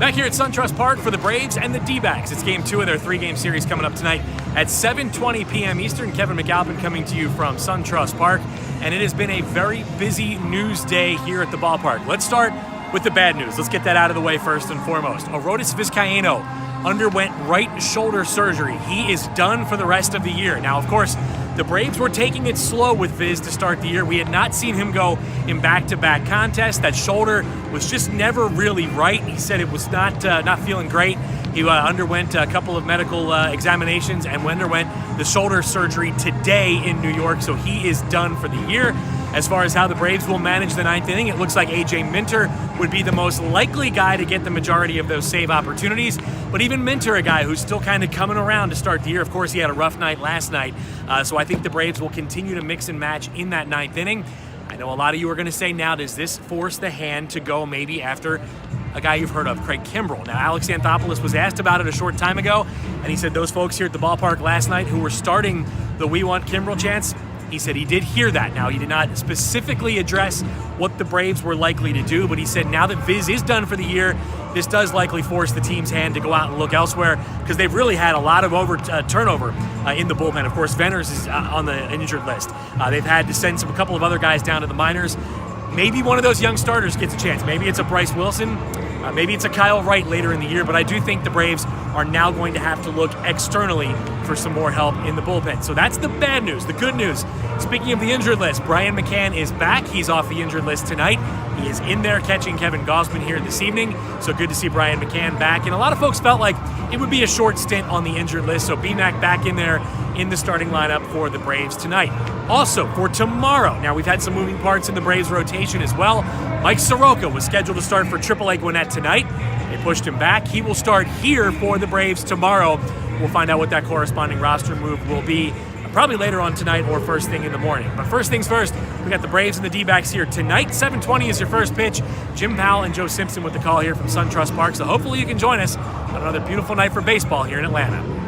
Back here at SunTrust Park for the Braves and the D-backs. It's game 2 of their 3-game series coming up tonight at 7:20 p.m. Eastern. Kevin McAlpin coming to you from SunTrust Park. And it has been a very busy news day here at the ballpark. Let's start with the bad news. Let's get that out of the way first and foremost. Arodys Vizcaino underwent right shoulder surgery. He is done for the rest of the year. Now, of course, the Braves were taking it slow with Viz to start the year. We had not seen him go in back-to-back contests. That shoulder was just never really right. He said it was not feeling great. He underwent a couple of medical examinations and underwent the shoulder surgery today in New York, so he is done for the year. As far as how the Braves will manage the 9th inning, it looks like A.J. Minter would be the most likely guy to get the majority of those save opportunities. But even Minter, a guy who's still kind of coming around to start the year. Of course, he had a rough night last night, so I think the Braves will continue to mix and match in that 9th inning. I know a lot of you are going to say, now, does this force the hand to go maybe after a guy you've heard of, Craig Kimbrel? Now, Alex Anthopoulos was asked about it a short time ago, and he said those folks here at the ballpark last night who were starting the We Want Kimbrel chants, he said he did hear that. Now, he did not specifically address what the Braves were likely to do, but he said now that Viz is done for the year, this does likely force the team's hand to go out and look elsewhere, because they've really had a lot of turnover in the bullpen. Of course, Venners is on the injured list. They've had to send a couple of other guys down to the minors. Maybe one of those young starters gets a chance. Maybe it's a Bryce Wilson. Maybe it's a Kyle Wright later in the year, but I do think the Braves are now going to have to look externally for some more help in the bullpen. So that's the bad news. The good news, speaking of the injured list, Brian McCann is back. He's off the injured list tonight. He is in there catching Kevin Gausman here this evening. So good to see Brian McCann back. And a lot of folks felt like it would be a short stint on the injured list. So BMAC back in there in the starting lineup for the Braves tonight. Also, for tomorrow, now we've had some moving parts in the Braves rotation as well. Mike Soroka was scheduled to start for AAA Gwinnett tonight. They pushed him back. He will start here for the Braves tomorrow. We'll find out what that corresponding roster move will be probably later on tonight or first thing in the morning. But first things first, we got the Braves and the D-backs here tonight. 7:20 is your first pitch. Jim Powell and Joe Simpson with the call here from SunTrust Park. So hopefully you can join us on another beautiful night for baseball here in Atlanta.